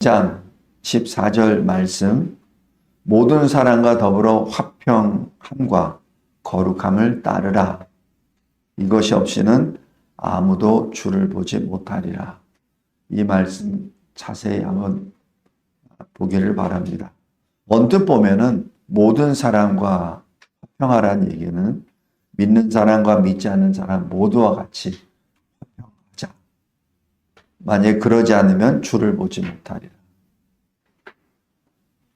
장 14절 말씀, 모든 사람과 더불어 화평함과 거룩함을 따르라. 이것이 없이는 아무도 주를 보지 못하리라. 이 말씀 자세히 한번 보기를 바랍니다. 언뜻 보면은 모든 사람과 화평하라는 얘기는 믿는 사람과 믿지 않는 사람 모두와 같이 화평하자. 만약에 그러지 않으면 주를 보지 못하리라.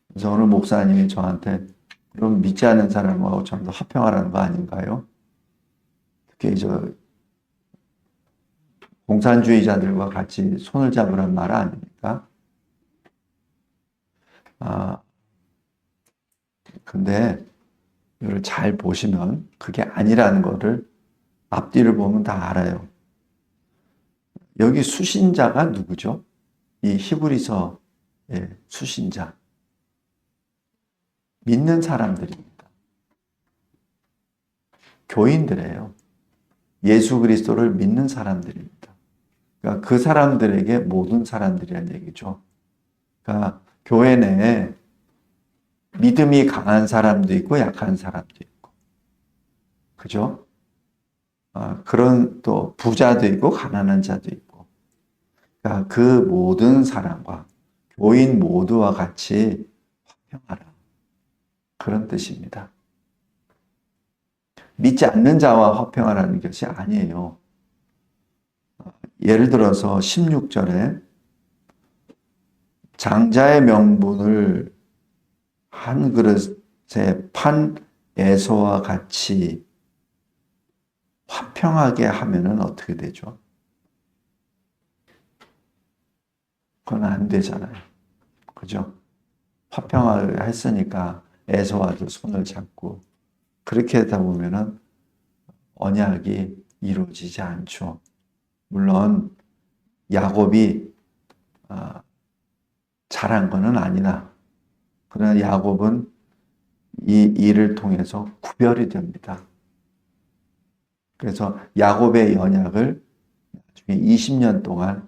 그래서 오늘 목사님이 저한테 그럼 믿지 않는 사람하고 좀 더 화평하라는 거 아닌가요? 특히 공산주의자들과 같이 손을 잡으란 말 아닙니까? 근데 이걸 잘 보시면 그게 아니라는 거를 앞뒤를 보면 다 알아요. 여기 수신자가 누구죠? 이 히브리서의 수신자. 믿는 사람들입니다. 교인들이에요. 예수 그리스도를 믿는 사람들입니다. 그러니까 그 사람들에게 모든 사람들이라는 얘기죠. 그러니까 교회 내에 믿음이 강한 사람도 있고 약한 사람도 있고, 그죠? 그런 또 부자도 있고 가난한 자도 있고, 그러니까 그 모든 사람과 교인 모두와 같이 화평하라. 그런 뜻입니다. 믿지 않는 자와 화평하라는 것이 아니에요. 예를 들어서 16절에 장자의 명분을 한 그릇에 판 에서와 같이 화평하게 하면은 어떻게 되죠? 그건 안 되잖아요. 그죠? 화평하게 했으니까 에서와도 손을 잡고 그렇게 하다 보면은 언약이 이루어지지 않죠. 물론 야곱이 잘한 거는 아니다. 그러나 야곱은 이 일을 통해서 구별이 됩니다. 그래서 야곱의 언약을 나중에 20년 동안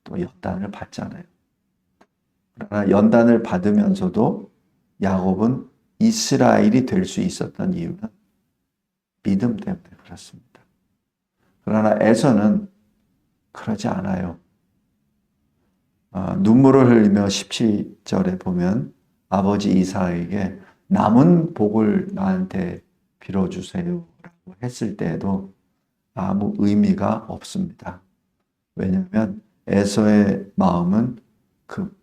또 연단을 받잖아요. 그러나 연단을 받으면서도 야곱은 이스라엘이 될 수 있었던 이유는 믿음 때문에 그렇습니다. 그러나 에서는 그러지 않아요. 눈물을 흘리며 17절에 보면 아버지 이삭에게 남은 복을 나한테 빌어주세요 라고 했을 때에도 아무 의미가 없습니다. 왜냐하면 에서의 마음은 그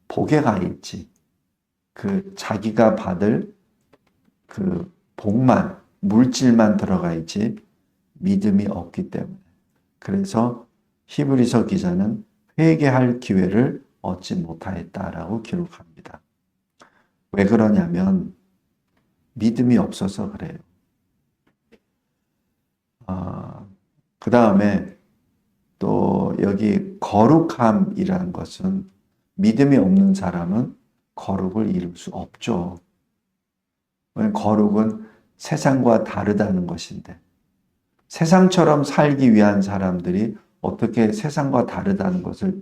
복에 가 있지, 그 자기가 받을 그 복만, 물질만 들어가 있지 믿음이 없기 때문에. 그래서 히브리서 기자는 회개할 기회를 얻지 못하였다라고 기록합니다. 왜 그러냐면 믿음이 없어서 그래요. 그 다음에 또 여기 거룩함이라는 것은 믿음이 없는 사람은 거룩을 이룰 수 없죠. 거룩은 세상과 다르다는 것인데 세상처럼 살기 위한 사람들이 어떻게 세상과 다르다는 것을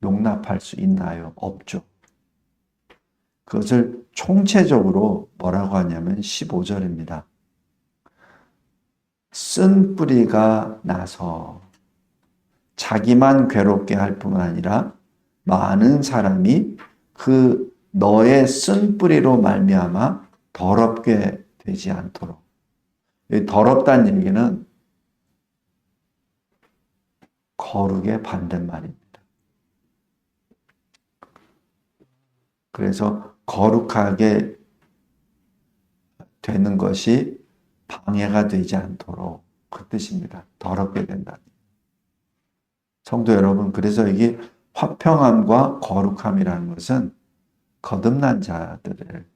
용납할 수 있나요? 없죠. 그것을 총체적으로 뭐라고 하냐면 15절입니다. 쓴 뿌리가 나서 자기만 괴롭게 할 뿐만 아니라 많은 사람이 그 너의 쓴 뿌리로 말미암아 더럽게 되지 않도록. 더럽다는 얘기는 거룩의 반대말입니다. 그래서 거룩하게 되는 것이 방해가 되지 않도록 그 뜻입니다. 더럽게 된다. 성도 여러분, 그래서 이게 화평함과 거룩함이라는 것은 거듭난 자들을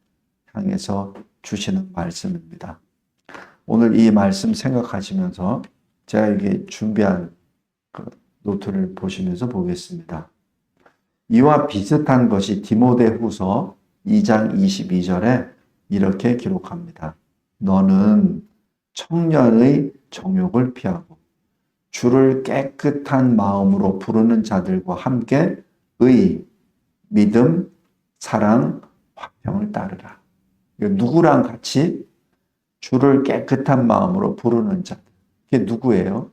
향해서 주시는 말씀입니다. 오늘 이 말씀 생각하시면서 제가 이게 준비한 노트를 보시면서 보겠습니다. 이와 비슷한 것이 디모데후서 2장 22절에 이렇게 기록합니다. 너는 청년의 정욕을 피하고 주를 깨끗한 마음으로 부르는 자들과 함께 의, 믿음, 사랑, 화평을 따르라. 누구랑 같이? 주를 깨끗한 마음으로 부르는 자들. 이게 누구예요?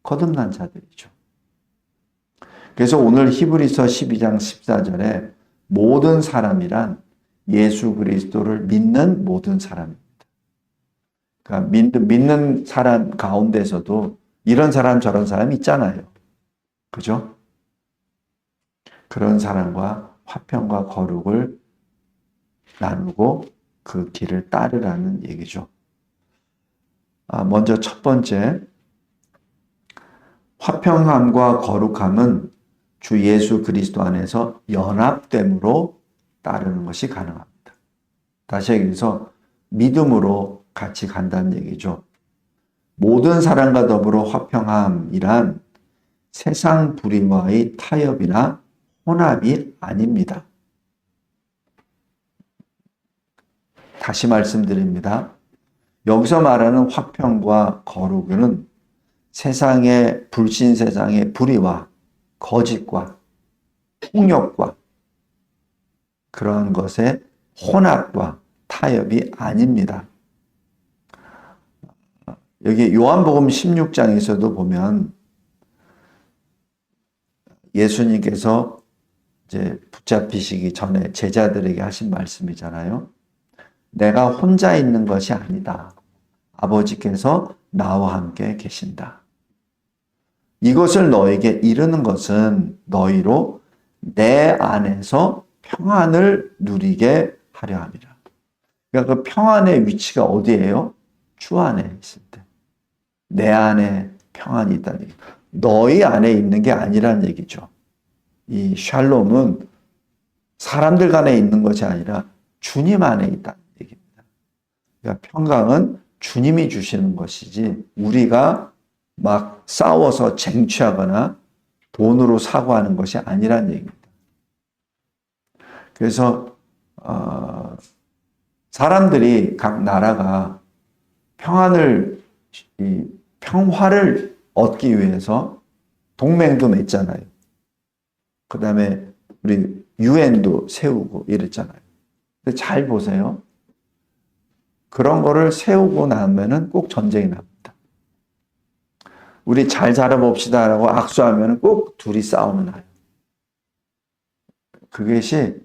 거듭난 자들이죠. 그래서 오늘 히브리서 12장 14절에 모든 사람이란 예수 그리스도를 믿는 모든 사람입니다. 그러니까 믿는 사람 가운데서도 이런 사람 저런 사람 있잖아요. 그죠? 그런 사람과 화평과 거룩을 나누고 그 길을 따르라는 얘기죠. 먼저 첫 번째, 화평함과 거룩함은 주 예수 그리스도 안에서 연합됨으로 따르는 것이 가능합니다. 다시 얘기해서 믿음으로 같이 간다는 얘기죠. 모든 사람과 더불어 화평함이란 세상 불의와의 타협이나 혼합이 아닙니다. 다시 말씀드립니다. 여기서 말하는 화평과 거룩은 세상의 불신 세상의 불의와 거짓과 폭력과 그런 것의 혼합과 타협이 아닙니다. 여기 요한복음 16장에서도 보면 예수님께서 이제 붙잡히시기 전에 제자들에게 하신 말씀이잖아요. 내가 혼자 있는 것이 아니다. 아버지께서 나와 함께 계신다. 이것을 너에게 이르는 것은 너희로 내 안에서 평안을 누리게 하려 함이라. 그러니까 그 평안의 위치가 어디예요? 주 안에 있을 때. 내 안에 평안이 있다는 얘기. 너희 안에 있는 게 아니라는 얘기죠. 이 샬롬은 사람들 간에 있는 것이 아니라 주님 안에 있다는 얘기입니다. 그러니까 평강은 주님이 주시는 것이지 우리가 막 싸워서 쟁취하거나 돈으로 사고하는 것이 아니라는 얘기입니다. 그래서 사람들이 각 나라가 평화를 얻기 위해서 동맹도 맺잖아요. 그 다음에 우리 유엔도 세우고 이랬잖아요. 근데 잘 보세요. 그런 거를 세우고 나면은 꼭 전쟁이 납니다. 우리 잘 살아봅시다라고 악수하면 꼭 둘이 싸움이 나요. 그것이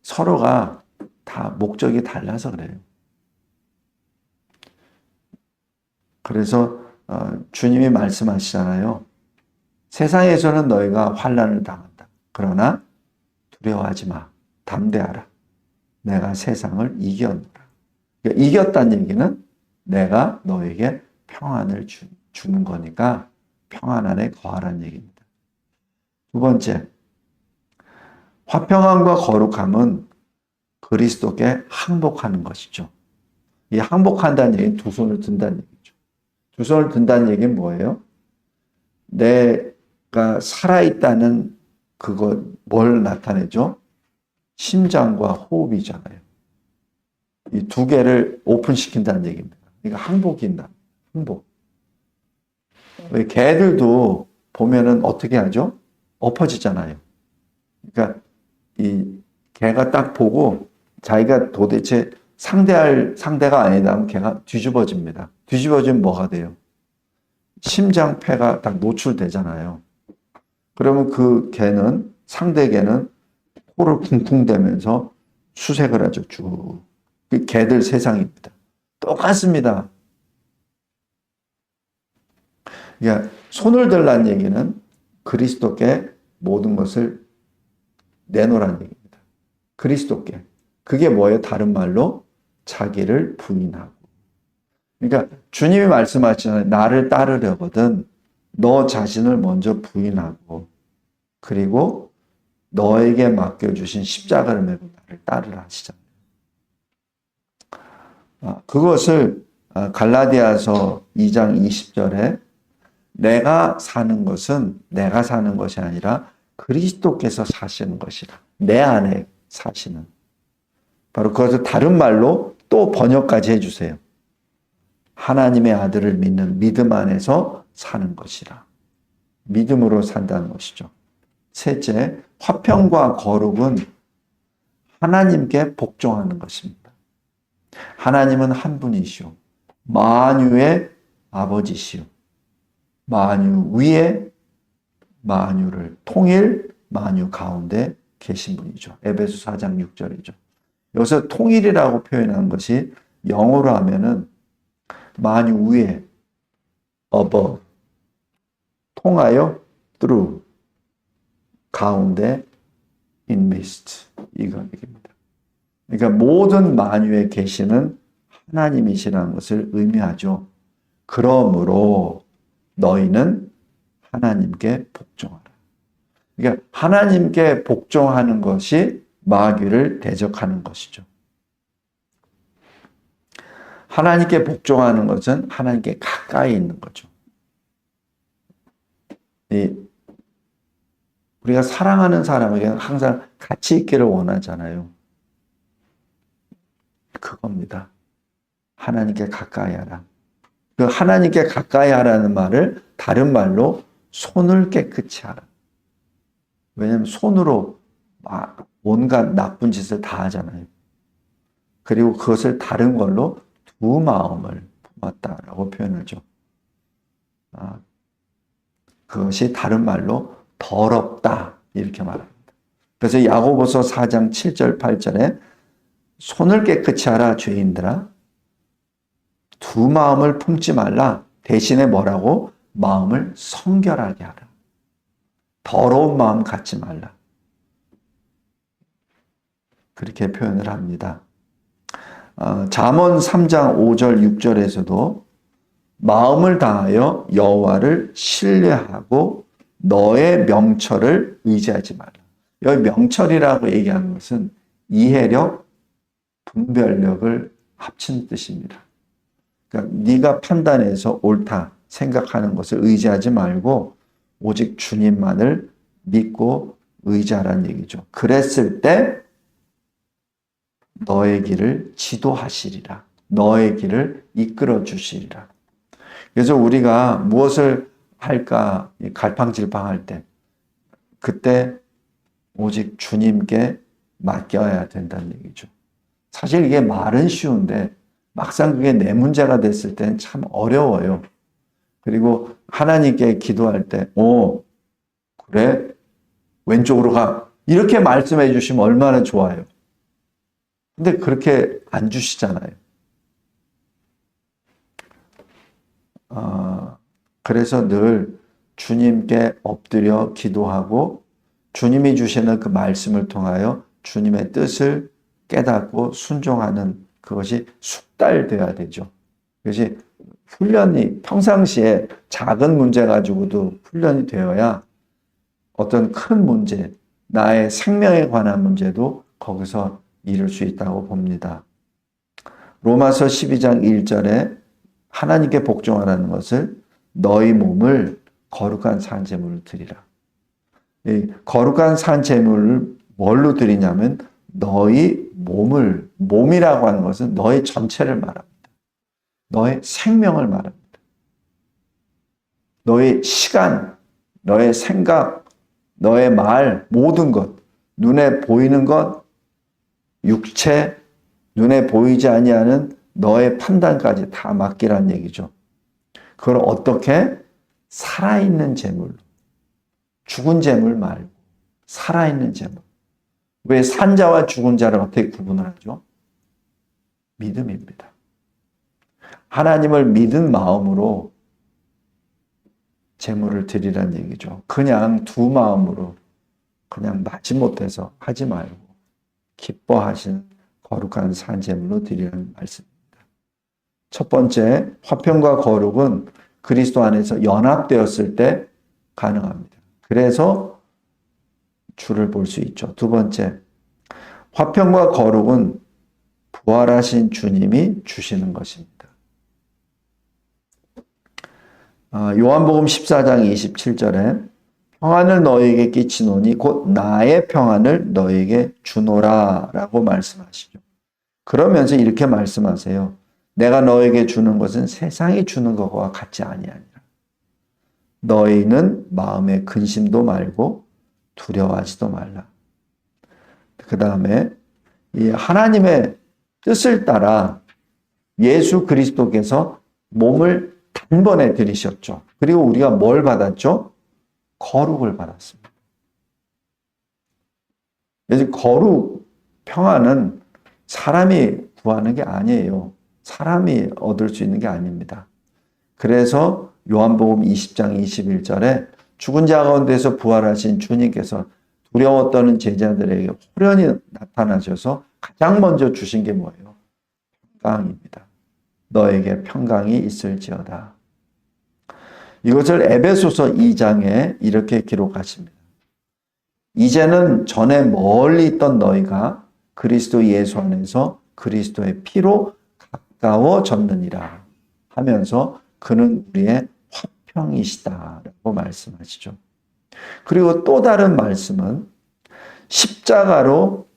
서로가 다 목적이 달라서 그래요. 그래서 주님이 말씀하시잖아요. 세상에서는 너희가 환난을 당한다. 그러나 두려워하지 마. 담대하라. 내가 세상을 이겼노라. 그러니까 이겼다는 얘기는 내가 너에게 평안을 주는 거니까 평안 안에 거하라는 얘기입니다. 두 번째, 화평함과 거룩함은 그리스도께 항복하는 것이죠. 이 항복한다는 얘기는 두 손을 든다는 얘기죠. 두 손을 든다는 얘기는 뭐예요? 내가 살아있다는 그거 뭘 나타내죠? 심장과 호흡이잖아요. 이 두 개를 오픈시킨다는 얘기입니다. 그러니까 항복인다. 항복. 왜 개들도 보면은 어떻게 하죠? 엎어지잖아요. 그러니까 이 개가 딱 보고 자기가 도대체 상대할 상대가 아니다 하면 개가 뒤집어집니다. 뒤집어지면 뭐가 돼요? 심장폐가 딱 노출되잖아요. 그러면 그 개는, 상대 개는 코를 쿵쿵대면서 수색을 하죠. 쭉. 그 개들 세상입니다. 똑같습니다. 그러니까 손을 들라는 얘기는 그리스도께 모든 것을 내놓으라는 얘기입니다. 그리스도께. 그게 뭐예요? 다른 말로 자기를 부인하고. 그러니까 주님이 말씀하시잖아요. 나를 따르려거든 너 자신을 먼저 부인하고 그리고 너에게 맡겨주신 십자가를 메고 나를 따르라 하시잖아요. 그것을 갈라디아서 2장 20절에 내가 사는 것은 내가 사는 것이 아니라 그리스도께서 사시는 것이라. 내 안에 사시는. 바로 그것을 다른 말로 또 번역까지 해주세요. 하나님의 아들을 믿는 믿음 안에서 사는 것이라. 믿음으로 산다는 것이죠. 셋째, 화평과 거룩은 하나님께 복종하는 것입니다. 하나님은 한 분이시오. 만유의 아버지시오. 만유 위에 만유를 통일, 만유 가운데 계신 분이죠. 에베소 4장 6절이죠. 여기서 통일이라고 표현한 것이 영어로 하면은 만유 위에 above, 통하여 through, 가운데 in midst, 이거 얘기입니다. 그러니까 모든 만유에 계시는 하나님이시라는 것을 의미하죠. 그러므로 너희는 하나님께 복종하라. 그러니까 하나님께 복종하는 것이 마귀를 대적하는 것이죠. 하나님께 복종하는 것은 하나님께 가까이 있는 거죠. 우리가 사랑하는 사람에게 항상 같이 있기를 원하잖아요. 그겁니다. 하나님께 가까이 하라. 그 하나님께 가까이 하라는 말을 다른 말로 손을 깨끗이 하라. 왜냐하면 손으로 온갖 나쁜 짓을 다 하잖아요. 그리고 그것을 다른 걸로 두 마음을 품었다라고 표현하죠. 그것이 다른 말로 더럽다 이렇게 말합니다. 그래서 야고보서 4장 7절 8절에 손을 깨끗이 하라 죄인들아, 두 마음을 품지 말라. 대신에 뭐라고? 마음을 성결하게 하라. 더러운 마음 갖지 말라. 그렇게 표현을 합니다. 잠언 3장 5절 6절에서도 마음을 다하여 여호와를 신뢰하고 너의 명철을 의지하지 말라. 여기 명철이라고 얘기하는 것은 이해력, 분별력을 합친 뜻입니다. 그러니까 네가 판단해서 옳다 생각하는 것을 의지하지 말고 오직 주님만을 믿고 의지하라는 얘기죠. 그랬을 때 너의 길을 지도하시리라. 너의 길을 이끌어 주시리라. 그래서 우리가 무엇을 할까 갈팡질팡할 때 그때 오직 주님께 맡겨야 된다는 얘기죠. 사실 이게 말은 쉬운데 막상 그게 내 문제가 됐을 때는 참 어려워요. 그리고 하나님께 기도할 때 그래? 왼쪽으로 가. 이렇게 말씀해 주시면 얼마나 좋아요. 근데 그렇게 안 주시잖아요. 그래서 늘 주님께 엎드려 기도하고 주님이 주시는 그 말씀을 통하여 주님의 뜻을 깨닫고 순종하는 그것이 숙달되어야 되죠. 그것이 훈련이 평상시에 작은 문제 가지고도 훈련이 되어야 어떤 큰 문제, 나의 생명에 관한 문제도 거기서 이룰 수 있다고 봅니다. 로마서 12장 1절에 하나님께 복종하라는 것을 너희 몸을 거룩한 산제물로 드리라. 이 거룩한 산제물을 뭘로 드리냐면 너희 몸이라고 하는 것은 너의 전체를 말합니다. 너의 생명을 말합니다. 너의 시간, 너의 생각, 너의 말, 모든 것, 눈에 보이는 것, 육체, 눈에 보이지 아니하는 너의 판단까지 다 맡기라는 얘기죠. 그걸 어떻게? 살아있는 재물로. 죽은 재물 말고 살아있는 재물. 왜 산자와 죽은 자를 어떻게 구분을 하죠? 믿음입니다. 하나님을 믿은 마음으로 재물을 드리라는 얘기죠. 그냥 두 마음으로 그냥 마지못해서 하지 말고 기뻐하시는 거룩한 산재물로 드리라는 말씀입니다. 첫 번째, 화평과 거룩은 그리스도 안에서 연합되었을 때 가능합니다. 그래서 주를 볼 수 있죠. 두 번째, 화평과 거룩은 부활하신 주님이 것입니다. 요한복음 14장 27절에 평안을 너희에게 끼치노니 곧 나의 평안을 너희에게 주노라 라고 말씀하시죠. 그러면서 이렇게 말씀하세요. 내가 너에게 주는 것은 세상이 주는 것과 같지 아니하니라. 너희는 마음에 근심도 말고 두려워하지도 말라. 그 다음에 이 하나님의 뜻을 따라 예수 그리스도께서 몸을 단번에 들이셨죠. 그리고 우리가 뭘 받았죠? 거룩을 받았습니다. 그래서 거룩, 평안은 사람이 구하는 게 아니에요. 사람이 얻을 수 있는 게 아닙니다. 그래서 요한복음 20장 21절에 죽은 자 가운데서 부활하신 주님께서 두려워 떠는 제자들에게 호련히 나타나셔서 가장 먼저 주신 게 뭐예요? 평강입니다. 너에게 평강이 있을지어다. 이것을 에베소서 2장에 이렇게 기록하십니다. 이제는 전에 멀리 있던 너희가 그리스도 예수 안에서 그리스도의 피로 가까워졌느니라 하면서 그는 우리의 화평이시다라고 말씀하시죠. 그리고 또 다른 말씀은 십자가로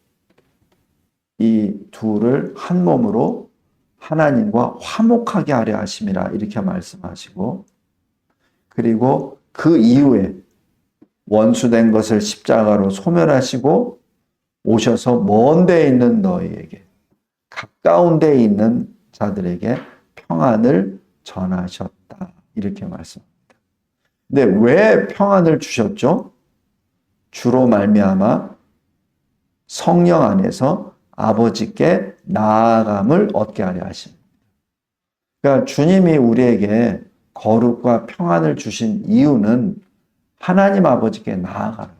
이 둘을 한 몸으로 하나님과 화목하게 하려 하심이라 이렇게 말씀하시고, 그리고 그 이후에 원수된 것을 십자가로 소멸하시고 오셔서 먼 데에 있는 너희에게, 가까운 데에 있는 자들에게 평안을 전하셨다 이렇게 말씀합니다. 근데 왜 평안을 주셨죠? 주로 말미암아 성령 안에서 아버지께 나아감을 얻게 하려 하십니다. 그러니까 주님이 우리에게 거룩과 평안을 주신 이유는 하나님 아버지께 나아가라.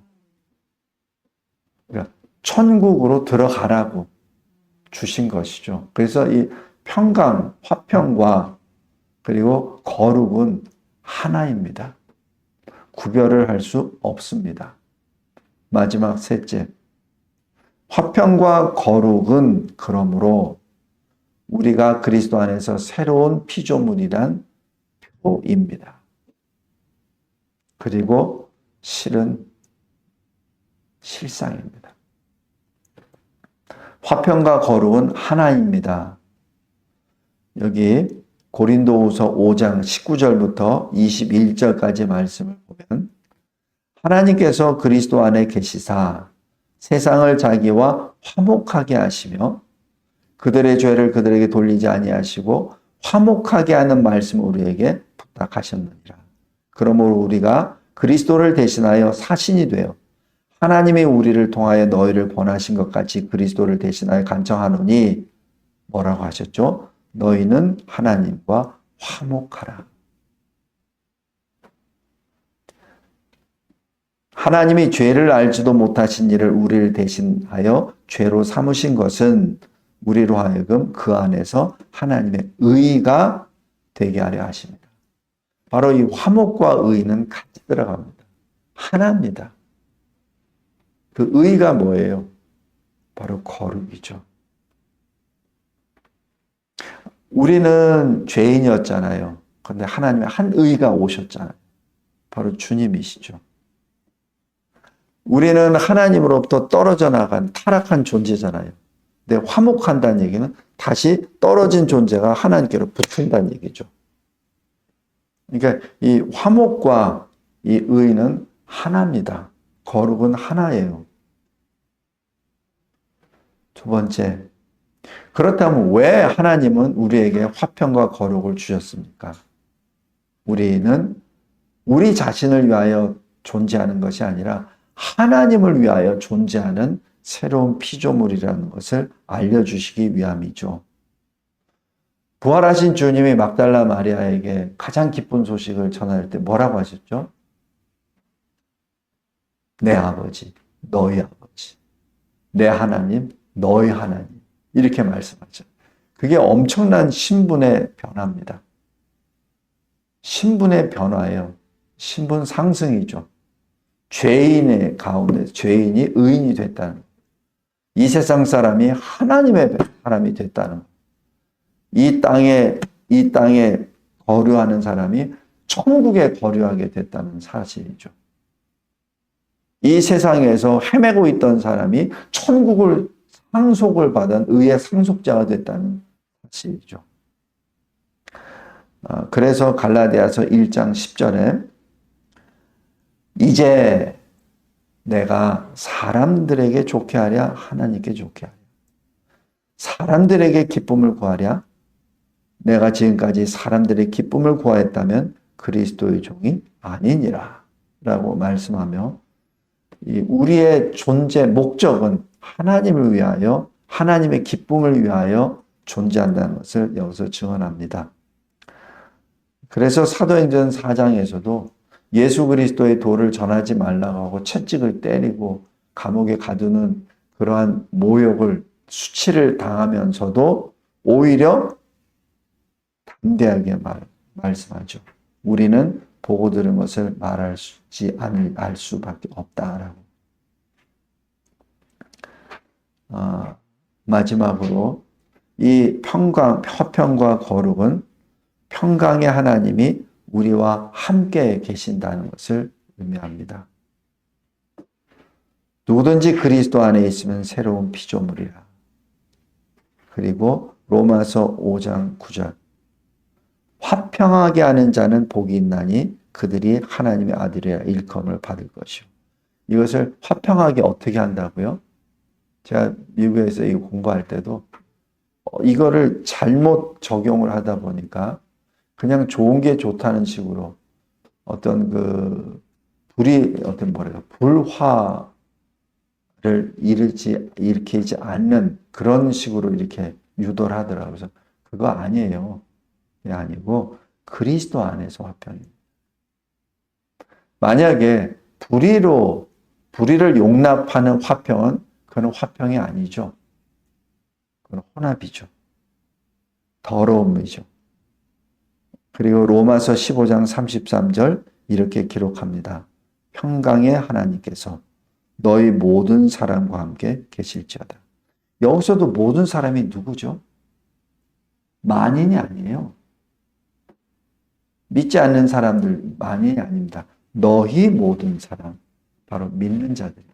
그러니까 천국으로 들어가라고 주신 것이죠. 그래서 이 평강, 화평과 그리고 거룩은 하나입니다. 구별을 할 수 없습니다. 마지막 셋째, 화평과 거룩은 그러므로 우리가 그리스도 안에서 새로운 피조물이란 표입니다. 그리고 실은 실상입니다. 화평과 거룩은 하나입니다. 여기 고린도후서 5장 19절부터 21절까지 말씀을 보면 하나님께서 그리스도 안에 계시사 세상을 자기와 화목하게 하시며 그들의 죄를 그들에게 돌리지 아니하시고 화목하게 하는 말씀을 우리에게 부탁하셨느니라. 그러므로 우리가 그리스도를 대신하여 사신이 되어 하나님이 우리를 통하여 너희를 권하신 것 같이 그리스도를 대신하여 간청하노니 뭐라고 하셨죠? 너희는 하나님과 화목하라. 하나님이 죄를 알지도 못하신 이를 우리를 대신하여 죄로 삼으신 것은 우리로 하여금 그 안에서 하나님의 의가 되게 하려 하십니다. 바로 이 화목과 의는 같이 들어갑니다. 하나입니다. 그 의가 뭐예요? 바로 거룩이죠. 우리는 죄인이었잖아요. 그런데 하나님의 한 의가 오셨잖아요. 바로 주님이시죠. 우리는 하나님으로부터 떨어져 나간 타락한 존재잖아요. 근데 화목한다는 얘기는 다시 떨어진 존재가 하나님께로 붙는다는 얘기죠. 그러니까 이 화목과 이 의는 하나입니다. 거룩은 하나예요. 두 번째, 그렇다면 왜 하나님은 우리에게 화평과 거룩을 주셨습니까? 우리는 우리 자신을 위하여 존재하는 것이 아니라 하나님을 위하여 존재하는 새로운 피조물이라는 것을 알려주시기 위함이죠. 부활하신 주님이 막달라 마리아에게 가장 기쁜 소식을 전할 때 뭐라고 하셨죠? 내 아버지, 너희 아버지, 내 하나님, 너희 하나님, 이렇게 말씀하죠. 그게 엄청난 신분의 변화입니다. 신분의 변화예요. 신분 상승이죠. 죄인의 가운데 죄인이 의인이 됐다는, 이 세상 사람이 하나님의 사람이 됐다는, 이 땅에 거류하는 사람이 천국에 거류하게 됐다는 사실이죠. 이 세상에서 헤매고 있던 사람이 천국을 상속을 받은 의의 상속자가 됐다는 사실이죠. 그래서 갈라디아서 1장 10절에 이제 내가 사람들에게 좋게 하랴 하나님께 좋게 하랴. 사람들에게 기쁨을 구하랴. 내가 지금까지 사람들의 기쁨을 구하였다면 그리스도의 종이 아니니라 라고 말씀하며, 우리의 존재 목적은 하나님을 위하여, 하나님의 기쁨을 위하여 존재한다는 것을 여기서 증언합니다. 그래서 사도행전 4장에서도 예수 그리스도의 도를 전하지 말라고 하고 채찍을 때리고 감옥에 가두는 그러한 모욕을, 수치를 당하면서도 오히려 담대하게 말씀하죠. 우리는 보고 들은 것을 말할 수밖에 없다라고. 마지막으로 이 화평과 거룩은 평강의 하나님이 우리와 함께 계신다는 것을 의미합니다. 누구든지 그리스도 안에 있으면 새로운 피조물이라. 그리고 로마서 5장 9절. 화평하게 하는 자는 복이 있나니 그들이 하나님의 아들이라 일컬음을 받을 것이요. 이것을 화평하게 어떻게 한다고요? 제가 미국에서 이거 공부할 때도 이거를 잘못 적용을 하다 보니까 그냥 좋은 게 좋다는 식으로 어떤 불화를 일으키지 않는 그런 식으로 이렇게 유도를 하더라고요. 그래서 그거 아니에요. 그게 아니고 그리스도 안에서 화평입니다. 만약에 불의를 용납하는 화평은 그건 화평이 아니죠. 그건 혼합이죠. 더러움이죠. 그리고 로마서 15장 33절 이렇게 기록합니다. 평강의 하나님께서 너희 모든 사람과 함께 계실지어다. 여기서도 모든 사람이 누구죠? 만인이 아니에요. 믿지 않는 사람들 만인이 아닙니다. 너희 모든 사람, 바로 믿는 자들입니다.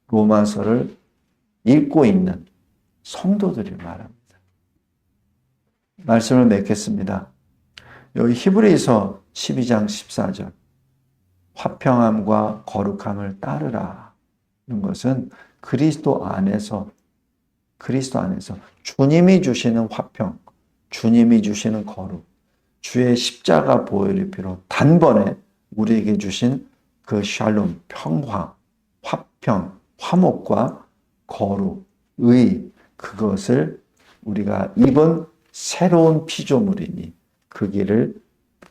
로마서를 읽고 있는 성도들이 말합니다. 말씀을 맺겠습니다. 여기 히브리서 12장 14절 화평함과 거룩함을 따르라. 이런 것은 그리스도 안에서 주님이 주시는 화평, 주님이 주시는 거룩, 주의 십자가 보혈의 피로 단번에 우리에게 주신 그 샬롬, 평화, 화평, 화목과 거룩, 의, 그것을 우리가 입은 새로운 피조물이니 그 길을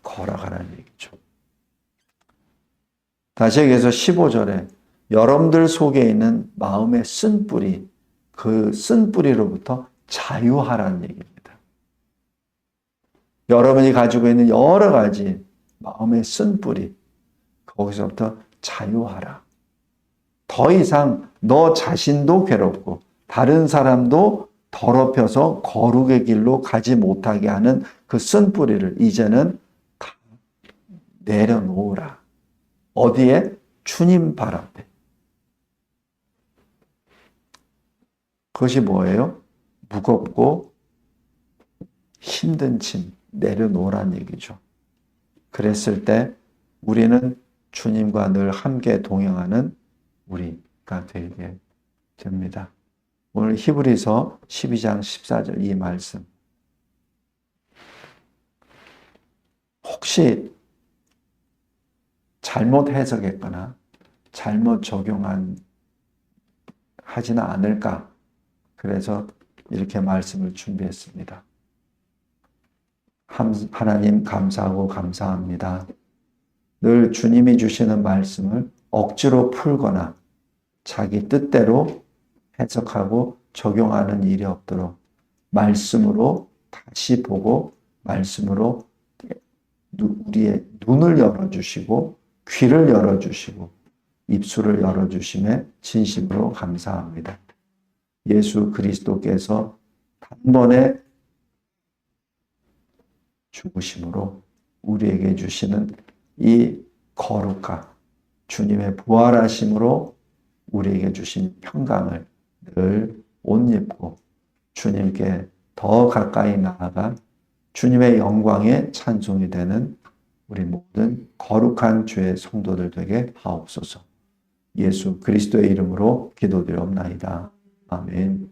걸어가라는 얘기죠. 다시 얘기해서 15절에 여러분들 속에 있는 마음의 쓴뿌리, 그 쓴뿌리로부터 자유하라는 얘기입니다. 여러분이 가지고 있는 여러 가지 마음의 쓴뿌리, 거기서부터 자유하라. 더 이상 너 자신도 괴롭고 다른 사람도 더럽혀서 거룩의 길로 가지 못하게 하는 그 쓴뿌리를 이제는 다 내려놓으라. 어디에? 주님 발 앞에. 그것이 뭐예요? 무겁고 힘든 짐 내려놓으란 얘기죠. 그랬을 때 우리는 주님과 늘 함께 동행하는 우리가 되게 됩니다. 오늘 히브리서 12장 14절 이 말씀. 혹시 잘못 해석했거나 잘못 하지는 않을까? 그래서 이렇게 말씀을 준비했습니다. 하나님 감사하고 감사합니다. 늘 주님이 주시는 말씀을 억지로 풀거나 자기 뜻대로 해석하고 적용하는 일이 없도록 말씀으로 다시 보고 말씀으로 우리의 눈을 열어주시고 귀를 열어주시고 입술을 열어주심에 진심으로 감사합니다. 예수 그리스도께서 단번에 죽으심으로 우리에게 주시는 이 거룩함, 주님의 부활하심으로 우리에게 주신 평강을 늘 옷 입고 주님께 더 가까이 나아가 주님의 영광에 찬송이 되는 우리 모든 거룩한 주의 성도들 되게 하옵소서. 예수 그리스도의 이름으로 기도드려옵나이다. 아멘.